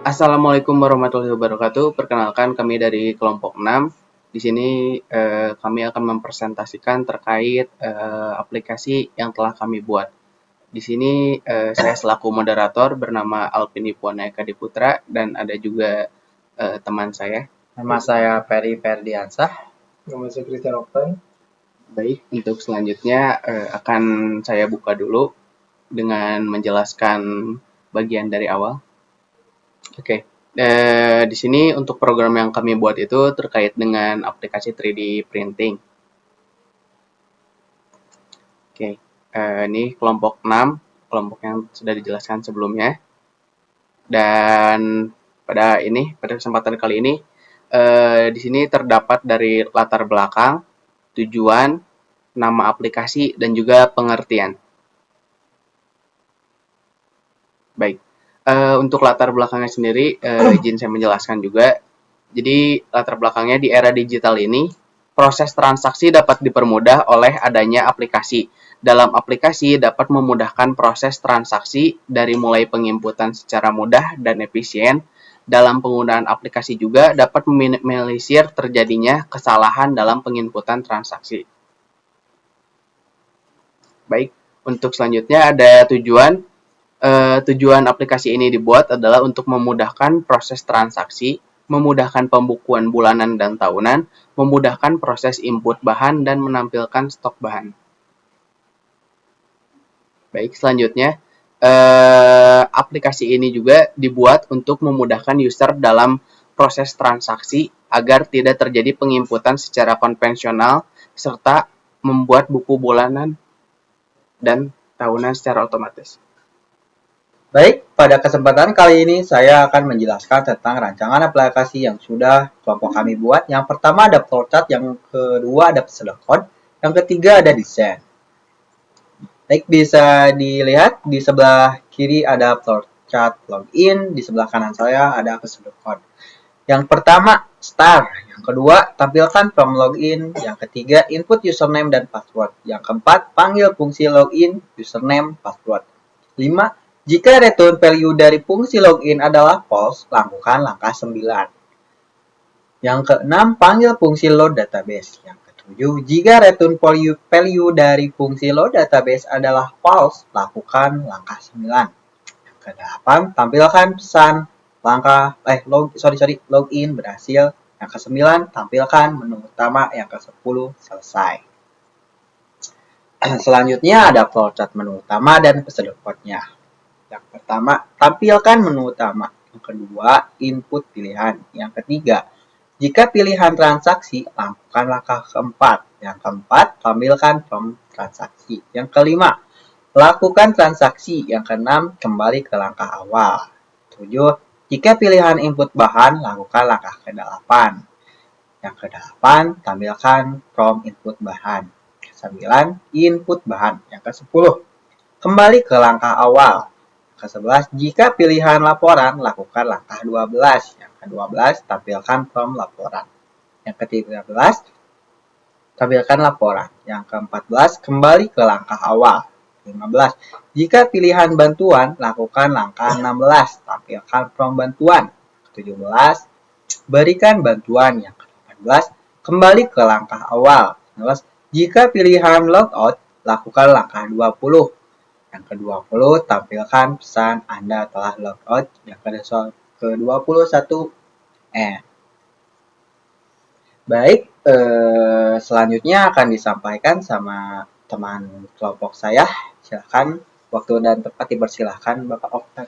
Assalamualaikum warahmatullahi wabarakatuh. Perkenalkan kami dari kelompok 6. Di sini kami akan mempresentasikan terkait aplikasi yang telah kami buat. Di sini saya selaku moderator bernama Alvin Ipuana Eka Diputra dan ada juga teman saya. Nama saya Ferry Ferdiansah. Nama saya Christian Oktan. Baik, untuk selanjutnya akan saya buka dulu dengan menjelaskan bagian dari awal. Oke, di sini untuk program yang kami buat itu terkait dengan aplikasi 3D printing. Oke, ini kelompok 6, kelompok yang sudah dijelaskan sebelumnya. Dan pada kesempatan kali ini, di sini terdapat dari latar belakang, tujuan, nama aplikasi, dan juga pengertian. Baik. Untuk latar belakangnya sendiri, izin saya menjelaskan juga. Jadi, latar belakangnya di era digital ini, proses transaksi dapat dipermudah oleh adanya aplikasi. Dalam aplikasi dapat memudahkan proses transaksi dari mulai penginputan secara mudah dan efisien. Dalam penggunaan aplikasi juga dapat meminimalisir terjadinya kesalahan dalam penginputan transaksi. Baik, untuk selanjutnya ada tujuan. Tujuan aplikasi ini dibuat adalah untuk memudahkan proses transaksi, memudahkan pembukuan bulanan dan tahunan, memudahkan proses input bahan, dan menampilkan stok bahan. Baik, selanjutnya, aplikasi ini juga dibuat untuk memudahkan user dalam proses transaksi agar tidak terjadi penginputan secara konvensional, serta membuat buku bulanan dan tahunan secara otomatis. Baik, pada kesempatan kali ini saya akan menjelaskan tentang rancangan aplikasi yang sudah kelompok kami buat. Yang pertama ada flowchart, yang kedua ada pseudocode, yang ketiga ada desain. Baik, bisa dilihat di sebelah kiri ada flowchart login, di sebelah kanan saya ada pseudocode. Yang pertama start, yang kedua tampilkan from login, yang ketiga input username dan password, yang keempat panggil fungsi login, username, password. 5. Jika return value dari fungsi login adalah false, lakukan langkah 9. Yang keenam, panggil fungsi load database. Yang ketujuh, jika return value dari fungsi load database adalah false, lakukan langkah 9. Yang kedelapan, tampilkan pesan login berhasil. Yang ke-9, tampilkan menu utama. Yang ke-10, selesai. Selanjutnya ada flowchart menu utama dan pseudocode-nya. Yang pertama, tampilkan menu utama. Yang kedua, input pilihan. Yang ketiga, jika pilihan transaksi, lakukan langkah keempat. Yang keempat, tampilkan from transaksi. Yang kelima, lakukan transaksi. Yang keenam, kembali ke langkah awal. 7. Jika pilihan input bahan, lakukan langkah ke-8. Yang ke-8, tampilkan from input bahan. 9. Input bahan. Yang ke-10, kembali ke langkah awal. Ke-11, jika pilihan laporan, lakukan langkah 12. Yang ke-12, tampilkan from laporan. Yang ke-13, tampilkan laporan. Yang ke-14, kembali ke langkah awal. 15, jika pilihan bantuan, lakukan langkah 16. Tampilkan from bantuan. 17, berikan bantuan. Yang ke-18, kembali ke langkah awal. 19, jika pilihan logout, lakukan langkah 20. Yang ke-20, tampilkan pesan Anda telah logout. Yang ke-21, Baik, selanjutnya akan disampaikan sama teman kelompok saya. Silakan, waktu dan tempat dipersilahkan Bapak Oktan.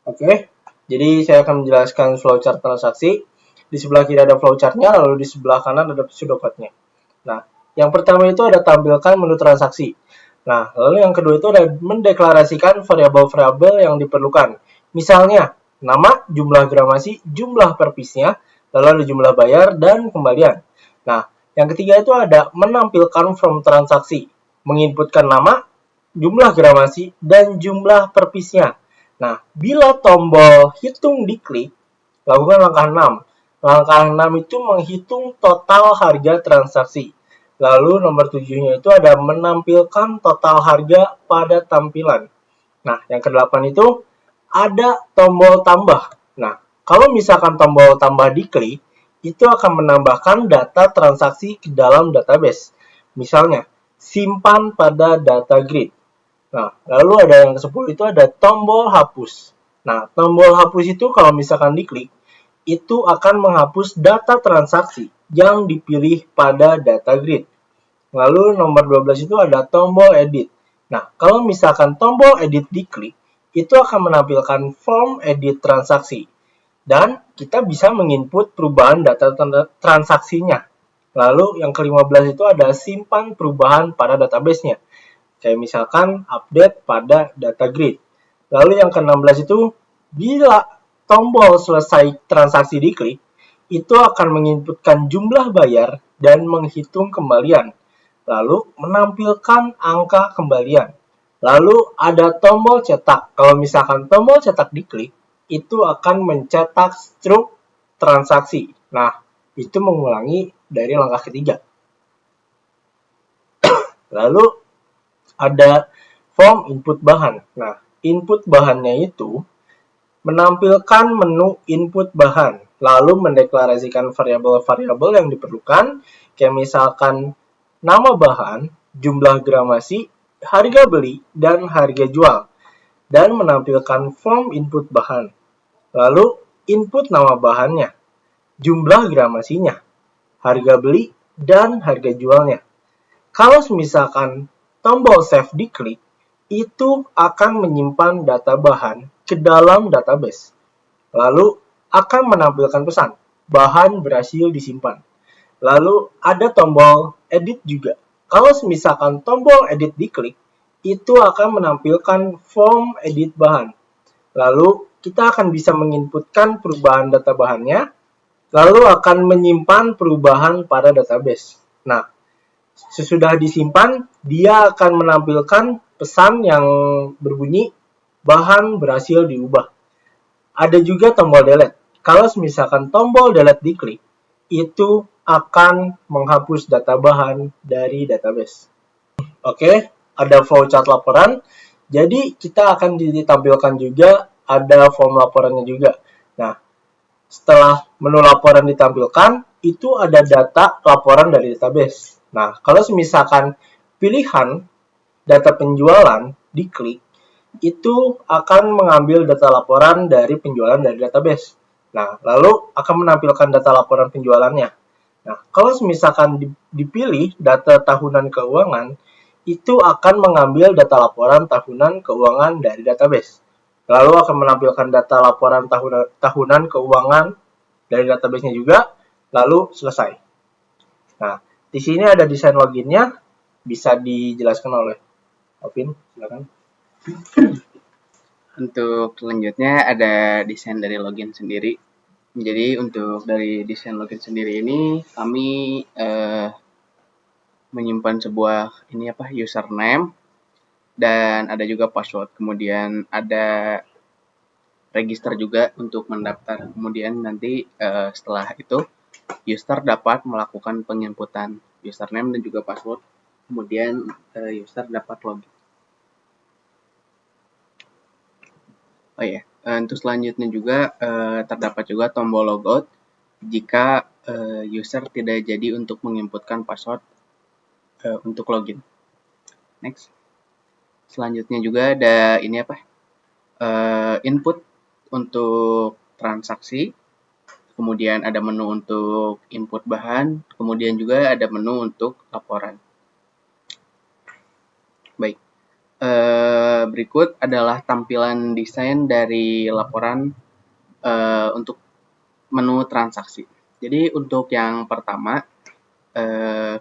Oke, jadi saya akan menjelaskan flowchart transaksi. Di sebelah kiri ada flowchart-nya, lalu di sebelah kanan ada pseudocode-nya. Nah, yang pertama itu ada tampilkan menu transaksi. Nah, lalu yang kedua itu ada mendeklarasikan variabel-variabel yang diperlukan. Misalnya, nama, jumlah gramasi, jumlah per piece-nya, lalu ada jumlah bayar, dan kembalian. Nah, yang ketiga itu ada menampilkan from transaksi, menginputkan nama, jumlah gramasi, dan jumlah per piece-nya. Nah, bila tombol hitung diklik, lakukan langkah 6. Langkah 6 itu menghitung total harga transaksi. Lalu nomor 7-nya itu ada menampilkan total harga pada tampilan. Nah, yang ke-8 itu ada tombol tambah. Nah, kalau misalkan tombol tambah diklik, itu akan menambahkan data transaksi ke dalam database. Misalnya, simpan pada data grid. Nah, lalu ada yang ke-10 itu ada tombol hapus. Nah, tombol hapus itu kalau misalkan diklik, itu akan menghapus data transaksi yang dipilih pada data grid. Lalu nomor 12 itu ada tombol edit. Nah, kalau misalkan tombol edit diklik, itu akan menampilkan form edit transaksi. Dan kita bisa menginput perubahan data transaksinya. Lalu yang ke-15 itu ada simpan perubahan pada database-nya. Kayak misalkan update pada data grid. Lalu yang ke-16 itu bila tombol selesai transaksi diklik, itu akan menginputkan jumlah bayar dan menghitung kembalian. Lalu menampilkan angka kembalian. Lalu ada tombol cetak. Kalau misalkan tombol cetak diklik, itu akan mencetak struk transaksi. Nah, itu mengulangi dari langkah ketiga. Lalu ada form input bahan. Nah, input bahannya itu menampilkan menu input bahan, lalu mendeklarasikan variabel-variabel yang diperlukan, kayak misalkan nama bahan, jumlah gramasi, harga beli, dan harga jual, dan menampilkan form input bahan. Lalu input nama bahannya, jumlah gramasinya, harga beli, dan harga jualnya. Kalau misalkan tombol save diklik, itu akan menyimpan data bahan ke dalam database. Lalu akan menampilkan pesan, bahan berhasil disimpan. Lalu ada tombol edit juga. Kalau misalkan tombol edit diklik, itu akan menampilkan form edit bahan. Lalu kita akan bisa menginputkan perubahan data bahannya, lalu akan menyimpan perubahan pada database. Nah, sesudah disimpan, dia akan menampilkan pesan yang berbunyi bahan berhasil diubah. Ada juga tombol delete. Kalau misalkan tombol delete diklik, itu akan menghapus data bahan dari database. Oke, ada flowchart laporan. Jadi kita akan ditampilkan juga ada form laporannya juga. Nah, setelah menu laporan ditampilkan, itu ada data laporan dari database. Nah, kalau misalkan pilihan data penjualan diklik, itu akan mengambil data laporan dari penjualan dari database. Nah, lalu akan menampilkan data laporan penjualannya. Nah, kalau misalkan dipilih data tahunan keuangan, itu akan mengambil data laporan tahunan keuangan dari database. Lalu akan menampilkan data laporan tahunan keuangan dari database-nya juga, lalu selesai. Nah, di sini ada desain loginnya, bisa dijelaskan oleh Alvin, silakan. Untuk selanjutnya ada desain dari login sendiri. Jadi untuk dari desain login sendiri ini kami menyimpan sebuah username dan ada juga password. Kemudian ada register juga untuk mendaftar. Kemudian nanti setelah itu user dapat melakukan penginputan username dan juga password. Kemudian user dapat login. Oh ya, untuk selanjutnya juga terdapat juga tombol logout jika user tidak jadi untuk menginputkan password untuk login. Next. Selanjutnya juga ada input untuk transaksi. Kemudian ada menu untuk input bahan. Kemudian juga ada menu untuk laporan. Baik. Berikut adalah tampilan desain dari laporan untuk menu transaksi. Jadi untuk yang pertama,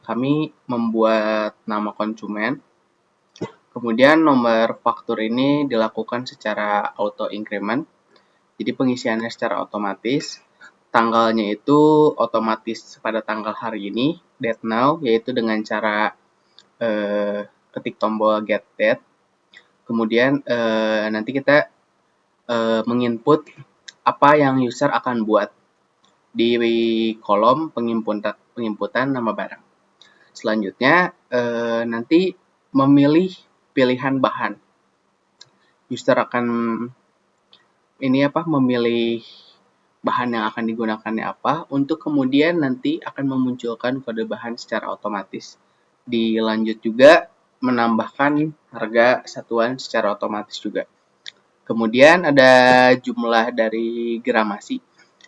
kami membuat nama konsumen. Kemudian nomor faktur ini dilakukan secara auto increment. Jadi pengisiannya secara otomatis. Tanggalnya itu otomatis pada tanggal hari ini, date now, yaitu dengan cara ketik tombol get date. Kemudian nanti kita menginput apa yang user akan buat di kolom pengimputan nama barang. Selanjutnya nanti memilih pilihan bahan. User akan memilih bahan yang akan digunakannya apa, untuk kemudian nanti akan memunculkan kode bahan secara otomatis. Dilanjut juga menambahkan harga satuan secara otomatis juga. Kemudian ada jumlah dari gramasi.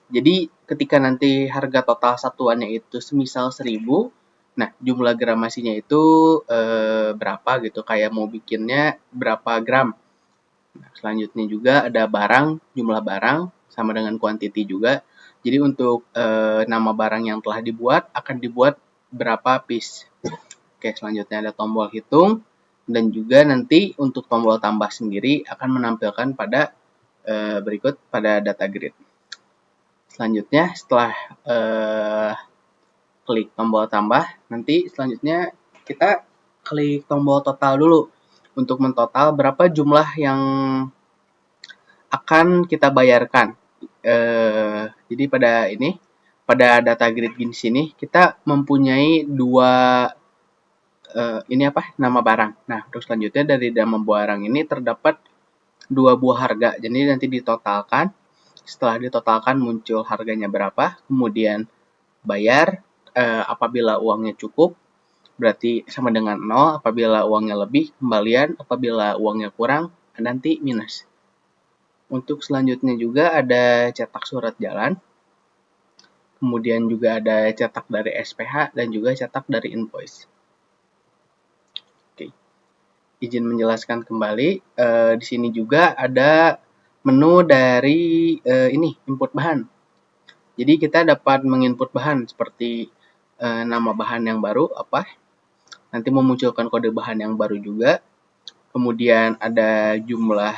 Jadi ketika nanti harga total satuannya itu semisal 1000, nah jumlah gramasinya itu berapa gitu, kayak mau bikinnya berapa gram. Nah, selanjutnya juga ada barang, jumlah barang sama dengan quantity juga. Jadi untuk nama barang yang telah dibuat akan dibuat berapa piece. Oke, selanjutnya ada tombol hitung, dan juga nanti untuk tombol tambah sendiri akan menampilkan pada berikut pada data grid. Selanjutnya setelah klik tombol tambah, nanti selanjutnya kita klik tombol total dulu untuk mentotal berapa jumlah yang akan kita bayarkan. Jadi pada data grid di sini kita mempunyai dua nama barang. Nah, terus selanjutnya dari nama barang ini terdapat dua buah harga. Jadi nanti ditotalkan. Setelah ditotalkan muncul harganya berapa, kemudian bayar. Apabila uangnya cukup, berarti sama dengan 0. Apabila uangnya lebih, kembalian. Apabila uangnya kurang, nanti minus. Untuk selanjutnya juga ada cetak surat jalan. Kemudian juga ada cetak dari SPH dan juga cetak dari invoice. Izin menjelaskan kembali, di sini juga ada menu dari input bahan. Jadi kita dapat menginput bahan seperti nama bahan yang baru nanti memunculkan kode bahan yang baru juga. Kemudian ada jumlah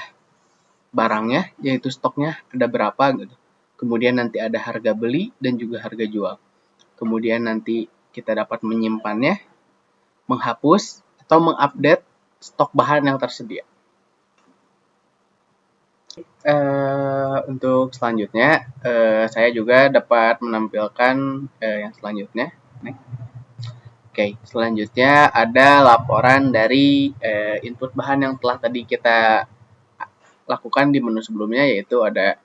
barangnya, yaitu stoknya ada berapa gitu. Kemudian nanti ada harga beli dan juga harga jual. Kemudian nanti kita dapat menyimpannya, menghapus atau mengupdate stok bahan yang tersedia. Untuk selanjutnya, saya juga dapat menampilkan yang selanjutnya. Oke, selanjutnya ada laporan dari input bahan yang telah tadi kita lakukan di menu sebelumnya, yaitu ada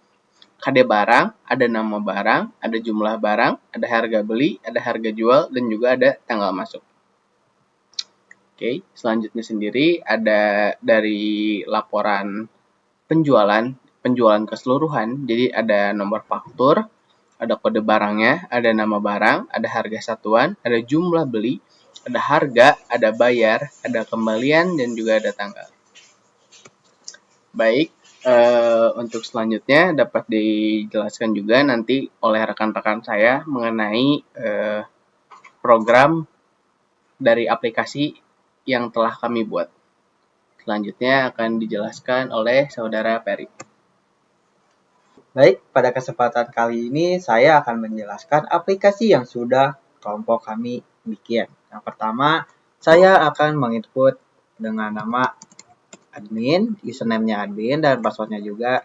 KD barang, ada nama barang, ada jumlah barang, ada harga beli, ada harga jual, dan juga ada tanggal masuk. Oke, selanjutnya sendiri ada dari laporan penjualan keseluruhan. Jadi ada nomor faktur, ada kode barangnya, ada nama barang, ada harga satuan, ada jumlah beli, ada harga, ada bayar, ada kembalian, dan juga ada tanggal. Baik, untuk selanjutnya dapat dijelaskan juga nanti oleh rekan-rekan saya mengenai program dari aplikasi yang telah kami buat. Selanjutnya akan dijelaskan oleh Saudara Peri. Baik, pada kesempatan kali ini saya akan menjelaskan aplikasi yang sudah kelompok kami bikin. Yang pertama, saya akan menginput dengan nama admin, username-nya admin, dan password-nya juga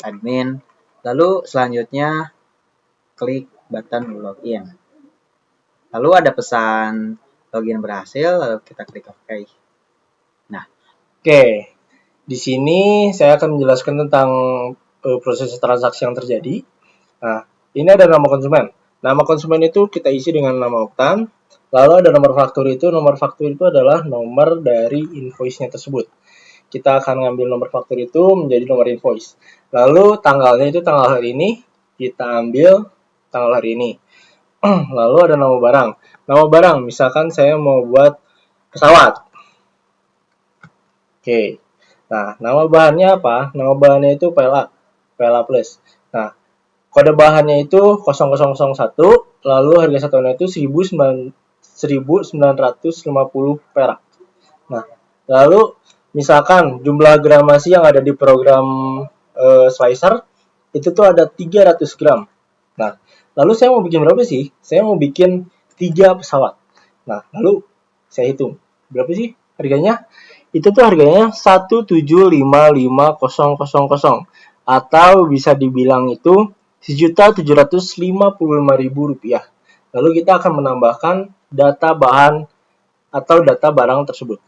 admin. Lalu selanjutnya klik button login. Lalu ada pesan login berhasil, lalu kita klik OK. Oke, di sini saya akan menjelaskan tentang proses transaksi yang terjadi. Nah, ini ada nama konsumen. Nama konsumen itu kita isi dengan nama Oktan. Lalu ada nomor faktur itu adalah nomor dari invoice-nya tersebut. Kita akan ngambil nomor faktur itu menjadi nomor invoice. Lalu tanggalnya itu tanggal hari ini, kita ambil tanggal hari ini. Lalu ada nama barang. Nama barang, misalkan saya mau buat pesawat. Oke. Nah, nama bahannya apa? Nama bahannya itu PLA plus. Nah, kode bahannya itu 0001, lalu harga satuannya itu 1950 perak. Nah, lalu misalkan jumlah gramasi yang ada di program slicer itu tuh ada 300 gram. Nah, lalu saya mau bikin berapa sih? Saya mau bikin 3 pesawat. Nah, lalu saya hitung. Berapa sih harganya? Itu tuh harganya 1755000 atau bisa dibilang itu Rp1.755.000. Lalu kita akan menambahkan data bahan atau data barang tersebut.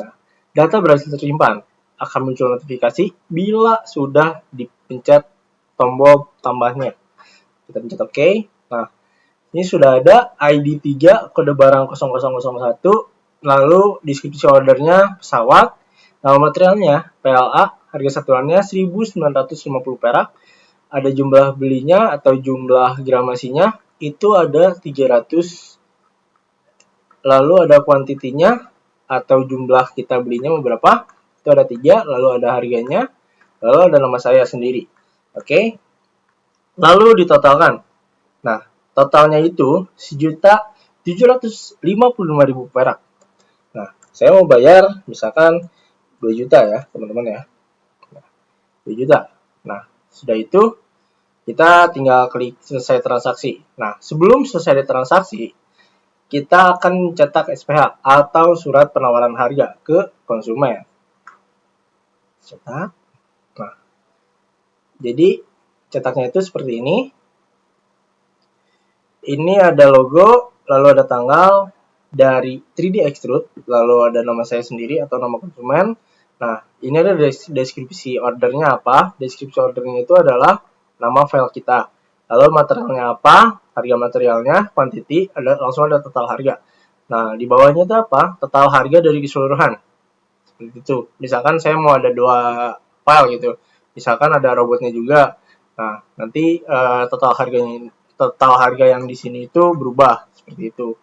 Nah, data berhasil tersimpan. akan muncul notifikasi bila sudah dipencet tombol tambahnya. Kita pencet OK. Nah, ini sudah ada ID 3, kode barang 0001, lalu deskripsi ordernya pesawat, nama materialnya PLA, harga satuannya 1.950 perak, ada jumlah belinya atau jumlah gramasinya, itu ada 300, lalu ada kuantitinya atau jumlah kita belinya berapa, itu ada 3, lalu ada harganya, lalu ada nama saya sendiri. Oke, lalu ditotalkan. Nah, totalnya itu 1.755.000 perak. Nah, saya mau bayar misalkan 2 juta ya, teman-teman ya. 2 juta. Nah, sudah itu kita tinggal klik selesai transaksi. Nah, sebelum selesai transaksi, kita akan cetak SPH atau surat penawaran harga ke konsumen. Cetak. Nah, jadi cetaknya itu seperti ini. Ini ada logo, lalu ada tanggal dari 3D Extrude, lalu ada nama saya sendiri atau nama konsumen. Nah, ini ada deskripsi ordernya apa. Deskripsi ordernya itu adalah nama file kita. Lalu materialnya apa, harga materialnya, quantity, langsung ada total harga. Nah, di bawahnya itu apa? Total harga dari keseluruhan. Seperti itu. Misalkan saya mau ada 2 file gitu. Misalkan ada robotnya juga. Nah, nanti total harga yang di sini itu berubah seperti itu.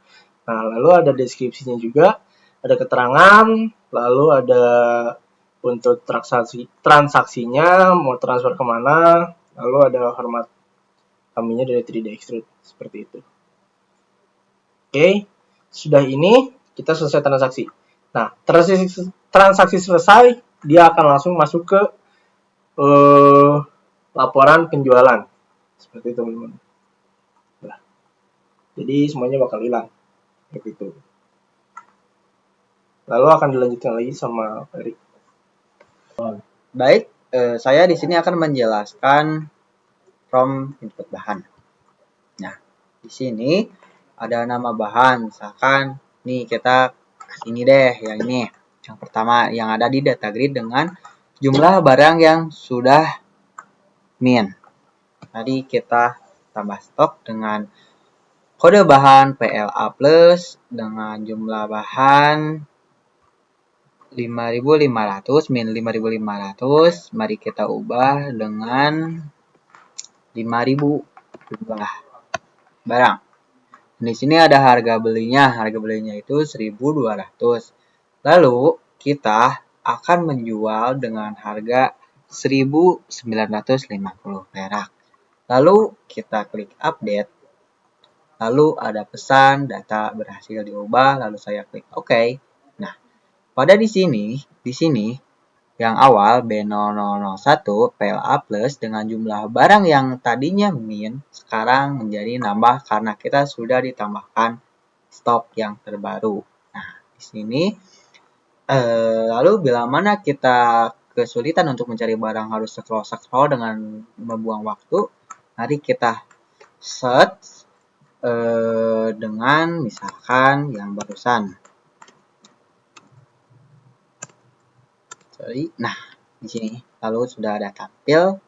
Nah, lalu ada deskripsinya juga, ada keterangan, lalu ada untuk transaksinya, mau transfer kemana, lalu ada hormat kaminya dari 3D Extrude seperti itu. Oke, sudah ini kita selesai transaksi. Nah, transaksi selesai, dia akan langsung masuk ke laporan penjualan seperti itu, teman-teman. Nah, jadi semuanya bakal hilang seperti itu. Lalu akan dilanjutkan lagi sama Ferry. Baik, saya di sini akan menjelaskan from input bahan. Nah, di sini ada nama bahan, misalkan nih kita kasih ini deh, yang ini. Yang pertama yang ada di data grid dengan jumlah barang yang sudah min. Tadi kita tambah stok dengan kode bahan PLA plus dengan jumlah bahan 5.500 min 5.500. Mari kita ubah dengan 5.000 jumlah barang. Di sini ada harga belinya. Harga belinya itu 1.200. Lalu kita akan menjual dengan harga 1.950 perak. Lalu kita klik update. Lalu ada pesan data berhasil diubah. Lalu saya klik OK. Nah, pada di sini yang awal B001 PLA plus dengan jumlah barang yang tadinya min sekarang menjadi nambah karena kita sudah ditambahkan stok yang terbaru. Nah, di sini lalu bila mana kita kesulitan untuk mencari barang harus scroll dengan membuang waktu, mari kita search dengan misalkan yang barusan. Nah, di sini lalu sudah ada tampil,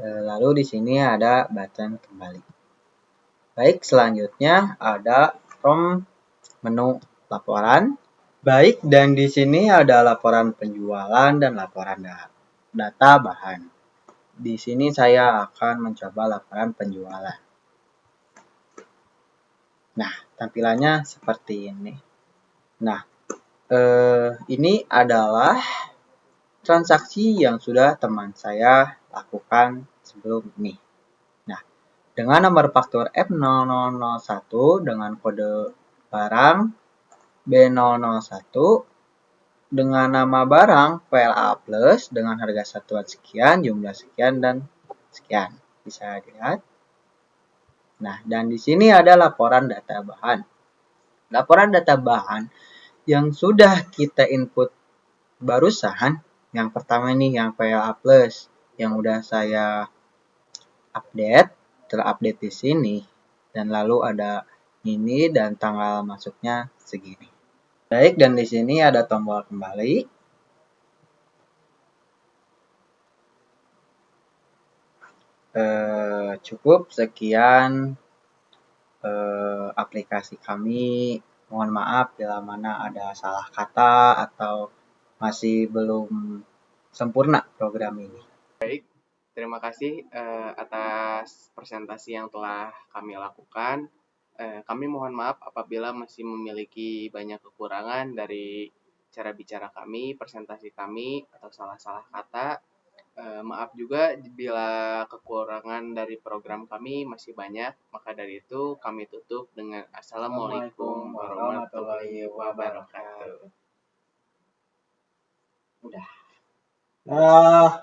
lalu di sini ada button kembali. Baik, selanjutnya ada from menu laporan. Baik, dan di sini ada laporan penjualan dan laporan data bahan. Di sini saya akan mencoba laporan penjualan. Nah, tampilannya seperti ini. Nah, ini adalah transaksi yang sudah teman saya lakukan sebelum ini. Nah, dengan nomor faktur F0001 dengan kode barang B001 dengan nama barang PLA plus dengan harga satuan sekian, jumlah sekian dan sekian. Bisa dilihat. Nah, dan di sini ada laporan data bahan. Laporan data bahan yang sudah kita input barusan, yang pertama ini yang PLA plus yang udah saya update, terupdate di sini, dan lalu ada ini dan tanggal masuknya segini. Baik, dan di sini ada tombol kembali. Cukup sekian aplikasi kami. Mohon maaf bila mana ada salah kata atau masih belum sempurna program ini. Terima kasih atas presentasi yang telah kami lakukan. Kami mohon maaf apabila masih memiliki banyak kekurangan dari cara bicara kami, presentasi kami, atau salah-salah kata. Maaf juga bila kekurangan dari program kami masih banyak. Maka dari itu kami tutup dengan Assalamualaikum warahmatullahi wabarakatuh. Ah,